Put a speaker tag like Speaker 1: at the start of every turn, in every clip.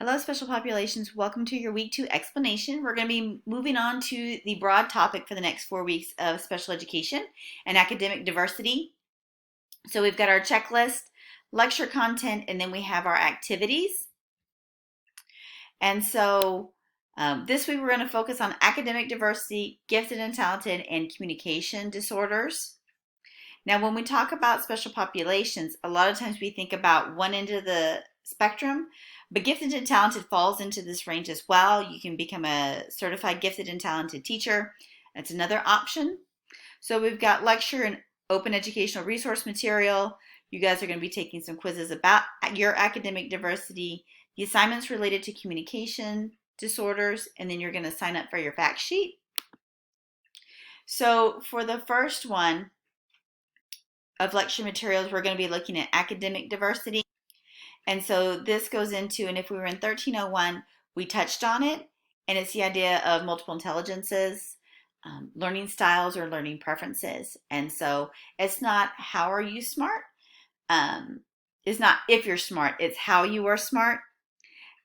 Speaker 1: Hello, special populations. Welcome to your week 2 explanation. We're going to be moving on to the broad topic for the next 4 weeks of special education and academic diversity. So we've got our checklist, lecture content, and then we have our activities. And so this week we're going to focus on academic diversity, gifted and talented, and communication disorders. Now, when we talk about special populations, a lot of times we think about one end of the spectrum, but gifted and talented falls into this range as well. You can become a certified gifted and talented teacher. That's another option. So we've got lecture and open educational resource material. You guys are going to be taking some quizzes about your academic diversity, the assignments related to communication disorders, and then you're going to sign up for your fact sheet. So for the first one of lecture materials, we're going to be looking at academic diversity. And so this goes into, and if we were in 1301, we touched on it, and it's the idea of multiple intelligences, learning styles, or learning preferences. And so it's not how are you smart, it's not if you're smart, it's how you are smart.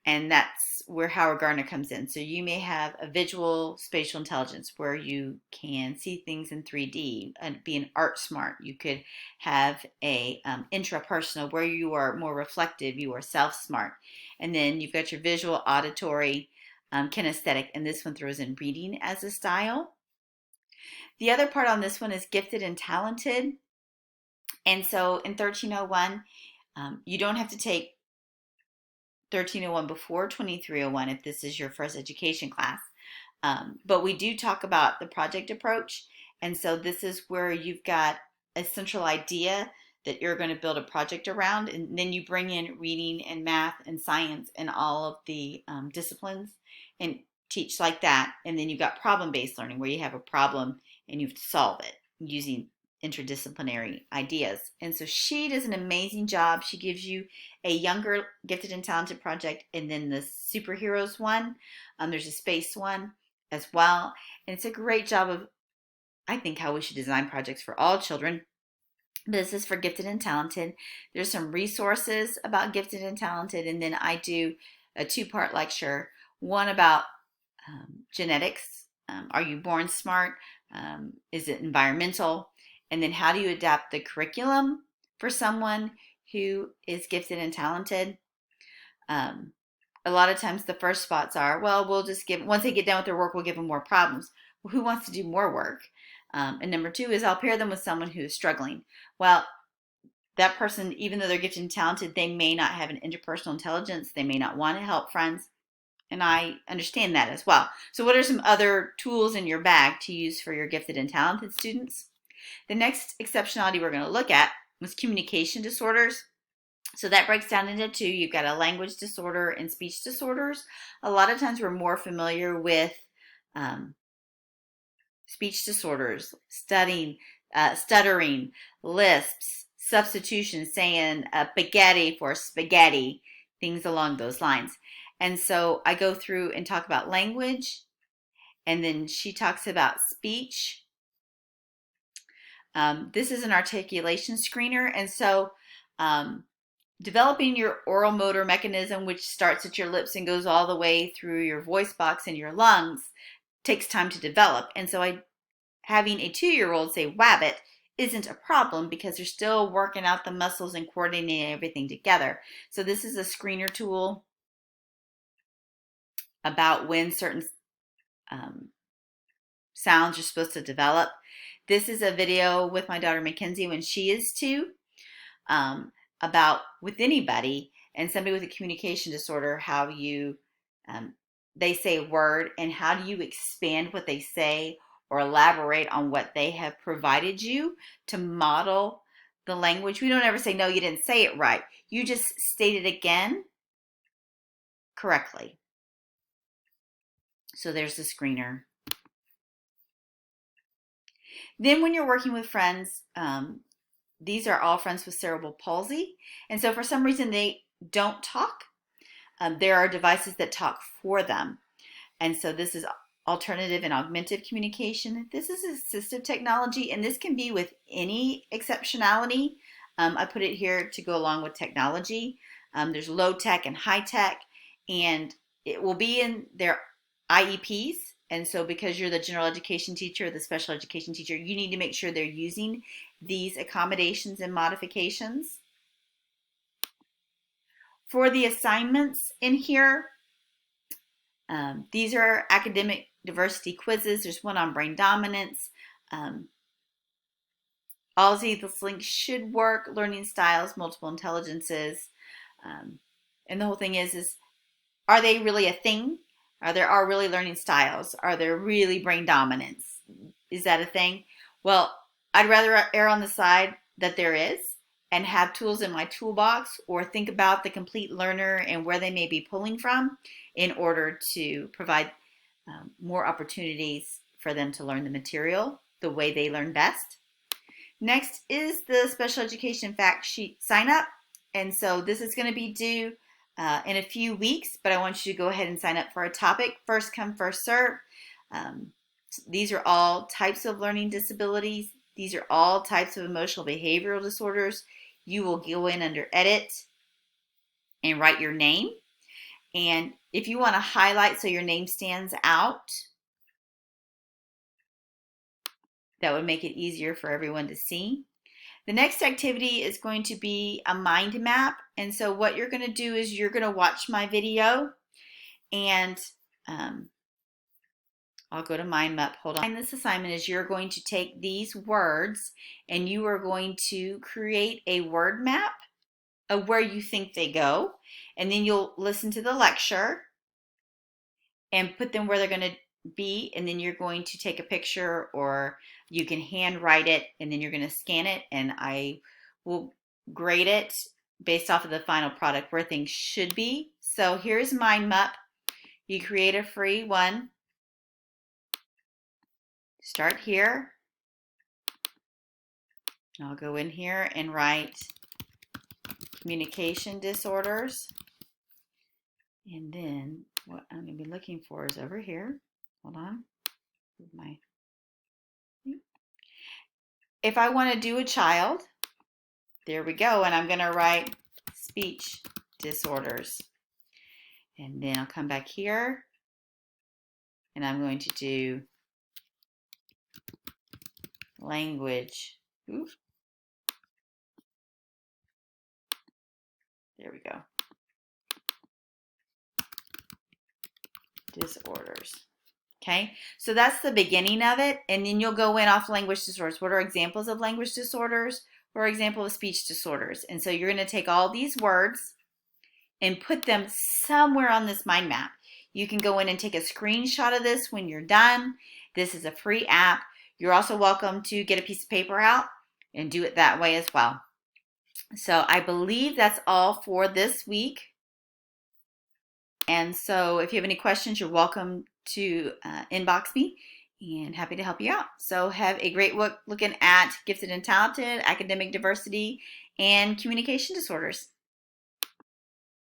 Speaker 1: And that's where Howard Gardner comes in. So you may have a visual spatial intelligence where you can see things in 3D and be an art smart. You could have a intrapersonal where you are more reflective, you are self-smart. And then you've got your visual, auditory, kinesthetic, and this one throws in reading as a style. The other part on this one is gifted and talented. And so in 1301, you don't have to take 1301 before 2301 if this is your first education class. But we do talk about the project approach. And so this is where you've got a central idea that you're going to build a project around. And then you bring in reading and math and science and all of the disciplines and teach like that. And then you've got problem-based learning where you have a problem and you have to solve it using interdisciplinary ideas. And so she does an amazing job. She gives you a younger gifted and talented project, and then the superheroes one. There's a space one as well. And it's a great job of, I think, how we should design projects for all children. But this is for gifted and talented. There's some resources about gifted and talented, and then I do a 2-part lecture, one about genetics. Are you born smart? Is it environmental? And then how do you adapt the curriculum for someone who is gifted and talented? A lot of times the first spots are, well, we'll just give, once they get done with their work, we'll give them more problems. Well, who wants to do more work? And number 2 is I'll pair them with someone who is struggling. Well, that person, even though they're gifted and talented, they may not have an interpersonal intelligence. They may not want to help friends. And I understand that as well. So what are some other tools in your bag to use for your gifted and talented students? The next exceptionality we're going to look at was communication disorders. So that breaks down into 2. You've got a language disorder and speech disorders. A lot of times we're more familiar with speech disorders, stuttering, lisps, substitution, saying spaghetti for spaghetti, things along those lines. And so I go through and talk about language, and then she talks about speech. This is an articulation screener, and so developing your oral motor mechanism, which starts at your lips and goes all the way through your voice box and your lungs, takes time to develop. And so having a 2-year-old say wabbit isn't a problem because they're still working out the muscles and coordinating everything together. So this is a screener tool about when certain sounds are supposed to develop. This is a video with my daughter Mackenzie when she is 2 about with anybody and somebody with a communication disorder, how you they say a word and how do you expand what they say or elaborate on what they have provided you to model the language. We don't ever say, no, you didn't say it right. You just state it again correctly. So there's the screener. Then when you're working with friends, these are all friends with cerebral palsy. And so for some reason they don't talk. There are devices that talk for them. And so this is alternative and augmented communication. This is assistive technology, and this can be with any exceptionality. I put it here to go along with technology. There's low tech and high tech. and it will be in their IEPs. And so because you're the general education teacher or the special education teacher, you need to make sure they're using these accommodations and modifications. For the assignments in here, these are academic diversity quizzes. There's one on brain dominance. All of these links should work. Learning styles, multiple intelligences. And the whole thing is are they really a thing? Are really learning styles? Are there really brain dominance? Is that a thing? Well, I'd rather err on the side that there is and have tools in my toolbox, or think about the complete learner and where they may be pulling from in order to provide more opportunities for them to learn the material the way they learn best. Next is the special education fact sheet sign up. And so this is going to be due in a few weeks, but I want you to go ahead and sign up for a topic. First come, first serve. These are all types of learning disabilities. These are all types of emotional behavioral disorders. You will go in under edit and write your name. And if you want to highlight so your name stands out, that would make it easier for everyone to see. The next activity is going to be a mind map. And so what you're going to do is you're going to watch my video, and I'll go to mind map. Hold on. This assignment is you're going to take these words and you are going to create a word map of where you think they go. And then you'll listen to the lecture and put them where they're going to be. And then you're going to take a picture, or you can handwrite it, and then you're going to scan it, and I will grade it based off of the final product where things should be. So here's mind map. You create a free one. Start here. I'll go in here and write communication disorders. And then what I'm going to be looking for is over here. Hold on. If I want to do a child, there we go. And I'm going to write speech disorders. And then I'll come back here and I'm going to do language. Oops. There we go. Disorders. Okay, so that's the beginning of it, and then you'll go in off language disorders. What are examples of language disorders? What are examples of speech disorders? And so you're going to take all these words and put them somewhere on this mind map. You can go in and take a screenshot of this when you're done. This is a free app. You're also welcome to get a piece of paper out and do it that way as well. So I believe that's all for this week. And so if you have any questions, you're welcome to inbox me, and happy to help you out. So have a great look looking at gifted and talented, academic diversity, and communication disorders.